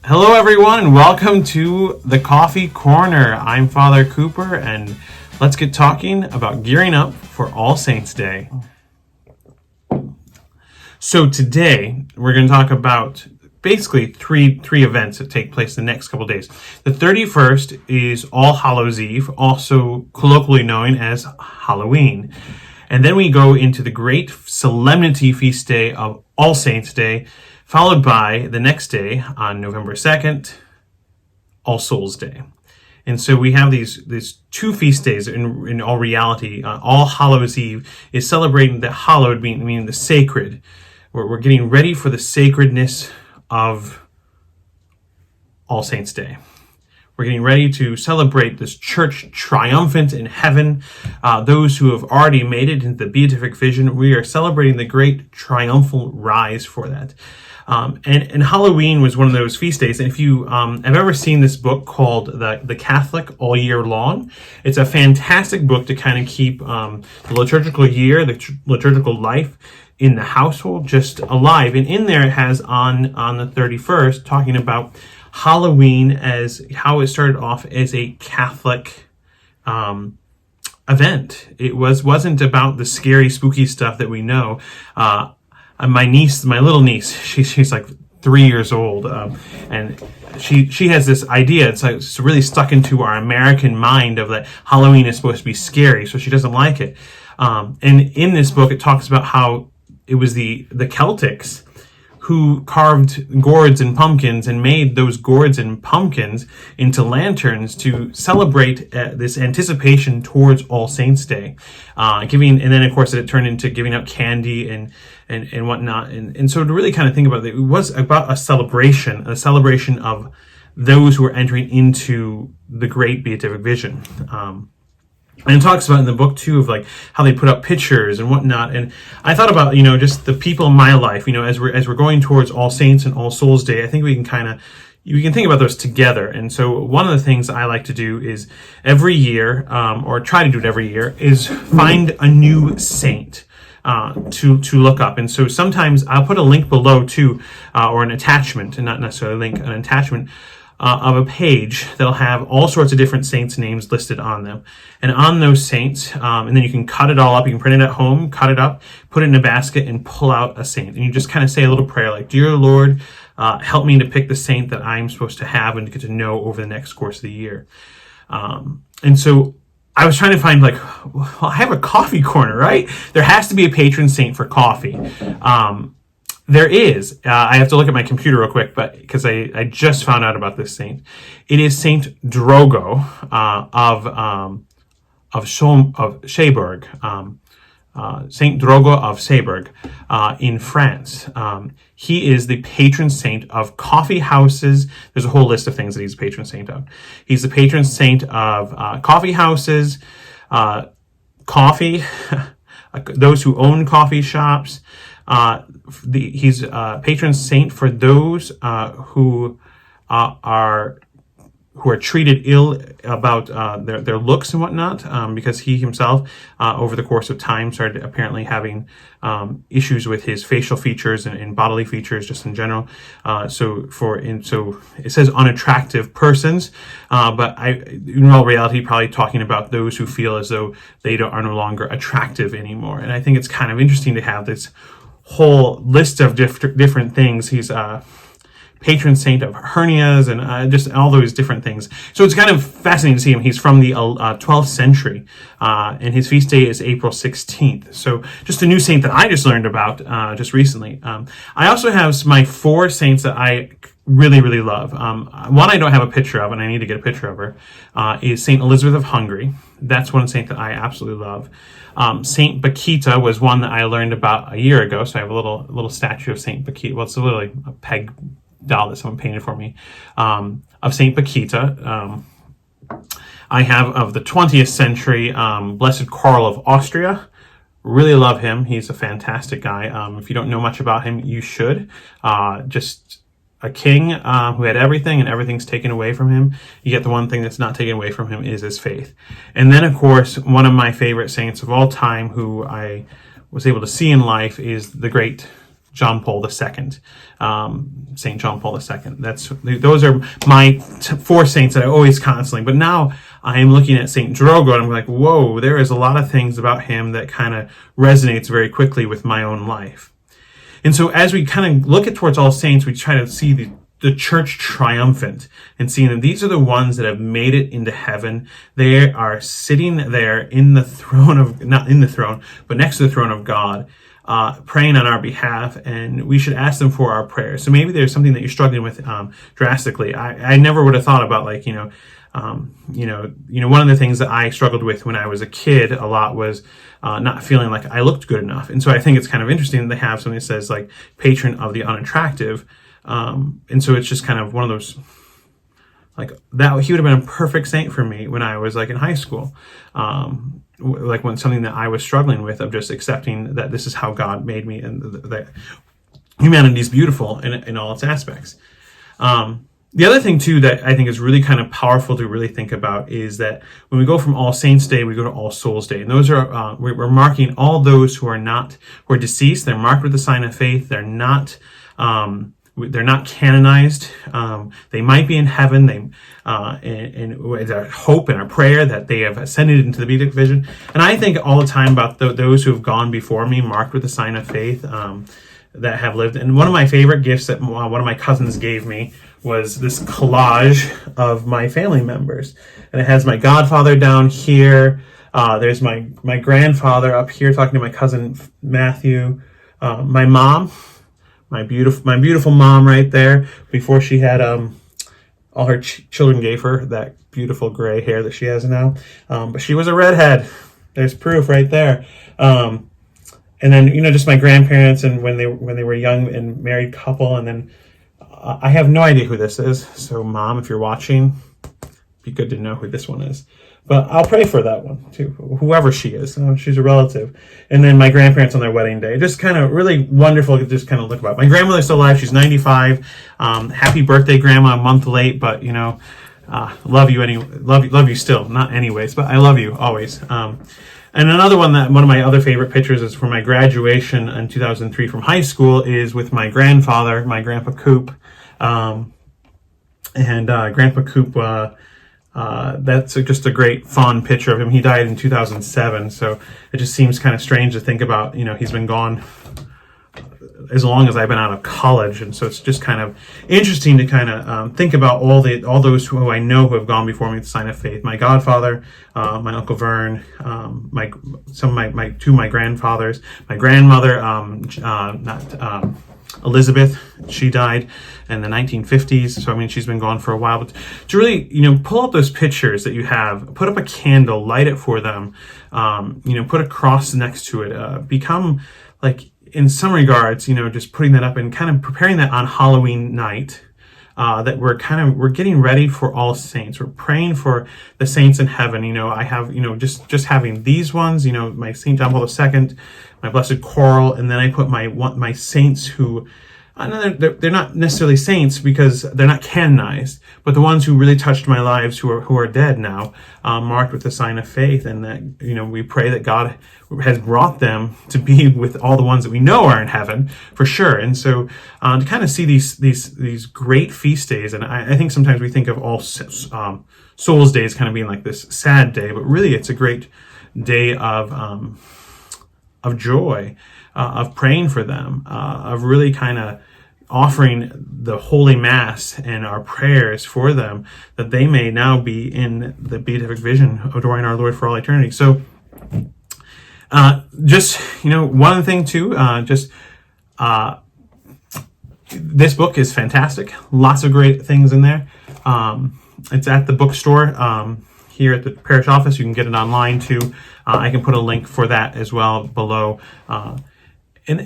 Hello, everyone, and welcome to the Coffee Corner. I'm Father Cooper, and let's get talking about gearing up for All Saints' Day. So today, we're going to talk about basically three events that take place the next couple days. The 31st is All Hallows Eve, also colloquially known as Halloween. And then we go into the great solemnity feast day of All Saints' Day, followed by the next day on November 2nd, All Souls' Day. And so we have these two feast days in all reality. All Hallows Eve is celebrating the hallowed, meaning the sacred. We're getting ready for the sacredness of All Saints' Day. We're getting ready to celebrate this church triumphant in heaven. Those who have already made it into the beatific vision, we are celebrating the great triumphal rise for that. And Halloween was one of those feast days. And if you have ever seen this book called The Catholic All Year Long, it's a fantastic book to kind of keep the liturgical year, the liturgical life in the household just alive. And in there it has on the 31st talking about Halloween as how it started off as a Catholic event. It wasn't about the scary, spooky stuff that we know. My little niece, she's like 3 years old, and she has this idea. It's really stuck into our American mind of that Halloween is supposed to be scary, so she doesn't like it. And in this book, it talks about how it was the Celtics who carved gourds and pumpkins and made those gourds and pumpkins into lanterns to celebrate this anticipation towards All Saints' Day. And then of course it turned into giving out candy and whatnot. And so to really kind of think about it was about a celebration of those who are entering into the great beatific vision. And it talks about in the book too of like how they put up pictures and whatnot. And I thought about, just the people in my life, as we're going towards All Saints and All Souls Day, I think we can think about those together. And so one of the things I like to do is every year, or try to do it every year, is find a new saint to look up. And so sometimes I'll put a link below too, or an attachment, and not necessarily a link, an attachment of a page that'll have all sorts of different saints' names listed on them. And on those saints, and then you can cut it all up. You can print it at home, cut it up, put it in a basket, and pull out a saint. And you just kind of say a little prayer like, "Dear Lord, help me to pick the saint that I'm supposed to have and to get to know over the next course of the year." And so I was trying to find well, I have a coffee corner, right? There has to be a patron saint for coffee. There is. I have to look at my computer real quick, but because I just found out about this saint. It is Saint Drogo of Sebourg, Saint Drogo of Sebourg in France. He is the patron saint of coffee houses. There's a whole list of things that he's a patron saint of. He's the patron saint of coffee houses, coffee, those who own coffee shops. He's a patron saint for those who are treated ill about their looks and whatnot, because he himself, over the course of time, started apparently having issues with his facial features and bodily features just in general. So it says unattractive persons, but in all reality, probably talking about those who feel as though they are no longer attractive anymore. And I think it's kind of interesting to have this whole list of different things. He's patron saint of hernias and just all those different things. So it's kind of fascinating to see him. He's from the 12th century, and his feast day is April 16th. So just a new saint that I just learned about just recently. I also have my 4 saints that I really, really love. One I don't have a picture of, and I need to get a picture of her, is Saint Elizabeth of Hungary. That's one saint that I absolutely love. Saint Bakita was one that I learned about a year ago. So I have a little statue of Saint Bakita. Well, it's literally a peg doll that someone painted for me, of Saint Bakita. I have of the 20th century, Blessed Karl of Austria. Really love him. He's a fantastic guy. If you don't know much about him, you should. Just a king who had everything and everything's taken away from him. Yet the one thing that's not taken away from him is his faith. And then, of course, one of my favorite saints of all time who I was able to see in life is the great John Paul II, Saint John Paul II. Those are my four saints that I always constantly. But now I am looking at Saint Drogo, and I'm like, whoa, there is a lot of things about him that kind of resonates very quickly with my own life. And so as we kind of look at towards all saints, we try to see the church triumphant and seeing that these are the ones that have made it into heaven. They are sitting there in the throne of, not in the throne, but next to the throne of God, praying on our behalf, and we should ask them for our prayers. So maybe there's something that you're struggling with drastically. I never would have thought about, like, one of the things that I struggled with when I was a kid a lot was not feeling like I looked good enough. And so I think it's kind of interesting that they have something that says, like, patron of the unattractive. And so it's just kind of one of those, like, that he would have been a perfect saint for me when I was, like, in high school. Like, when something that I was struggling with, of just accepting that this is how God made me, and that humanity is beautiful in all its aspects. The other thing too that I think is really kind of powerful to really think about is that when we go from All Saints Day, we go to All Souls Day, and those are we're marking all those who are deceased. They're marked with the sign of faith. They're not canonized. They might be in heaven. And it's our hope and our prayer that they have ascended into the beatific vision. And I think all the time about those who have gone before me, marked with the sign of faith, that have lived. And one of my favorite gifts that one of my cousins gave me was this collage of my family members. And it has my godfather down here. There's my grandfather up here talking to my cousin Matthew. My mom. My beautiful mom right there, before she had all her children gave her that beautiful gray hair that she has now. But she was a redhead. There's proof right there. And then, just my grandparents, and when they were young and married couple. And then I have no idea who this is. So Mom, if you're watching, it'd be good to know who this one is. But I'll pray for that one too, whoever she is. She's a relative. And then my grandparents on their wedding day. Just kind of really wonderful to just kind of look about. My grandmother's still alive. She's 95. Happy birthday, Grandma. A month late, but love you anyway. Love you still. Not anyways, but I love you always. And another one of my other favorite pictures is from my graduation in 2003 from high school, is with my grandfather, my Grandpa Coop. And Grandpa Coop, that's just a great, fond picture of him. He died in 2007, so it just seems kind of strange to think about, he's been gone as long as I've been out of college, and so it's just kind of interesting to kind of think about all those who I know who have gone before me with the sign of faith. My godfather, my Uncle Vern, my grandfathers, my grandmother, Elizabeth, she died in the 1950s, so she's been gone for a while. But to really, pull up those pictures that you have, put up a candle, light it for them, put a cross next to it, become, like, in some regards, just putting that up and kind of preparing that on Halloween night, that we're getting ready for all saints. We're praying for the saints in heaven. I have, just having these ones, my St. John Paul II, my Blessed Coral, and then I put my saints who, they're not necessarily saints because they're not canonized, but the ones who really touched my lives, who are dead now, marked with the sign of faith, and that, we pray that God has brought them to be with all the ones that we know are in heaven for sure. And so to kind of see these great feast days, and I think sometimes we think of All Souls Day as kind of being like this sad day, but really it's a great day of joy, of praying for them, of really kind of offering the Holy Mass and our prayers for them, that they may now be in the beatific vision, adoring our Lord for all eternity. So one thing too, this book is fantastic. Lots of great things in there. It's at the bookstore here at the parish office. You can get it online too. I can put a link for that as well below.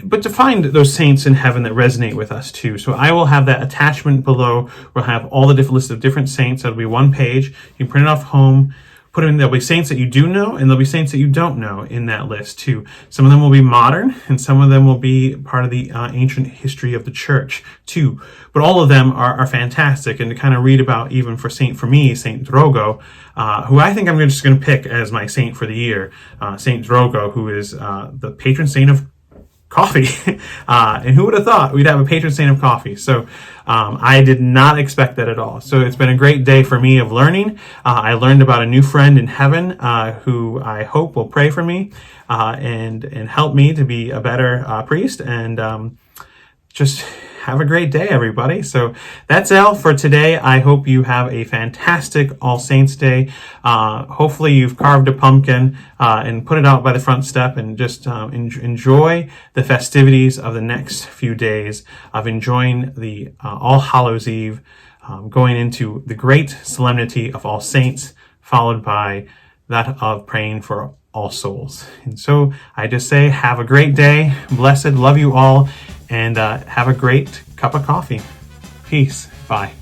But to find those saints in heaven that resonate with us too. So I will have that attachment below. We'll have all the different lists of different saints. That'll be one page. You can print it off home. There'll be saints that you do know, and there'll be saints that you don't know in that list too. Some of them will be modern, and some of them will be part of the ancient history of the church too. But all of them are fantastic, and to kind of read about, even for me, Saint Drogo, who I think I'm just going to pick as my saint for the year. Saint Drogo, who is the patron saint of coffee. And who would have thought we'd have a patron saint of coffee? So I did not expect that at all. So it's been a great day for me of learning. I learned about a new friend in heaven who I hope will pray for me and help me to be a better priest. And just have a great day, everybody. So that's all for today. I hope you have a fantastic All Saints Day. Hopefully you've carved a pumpkin and put it out by the front step, and just enjoy the festivities of the next few days of enjoying the All Hallows Eve, going into the great solemnity of All Saints, followed by that of praying for all souls. And so I just say, have a great day. Blessed. Love you all. And have a great cup of coffee. Peace. Bye.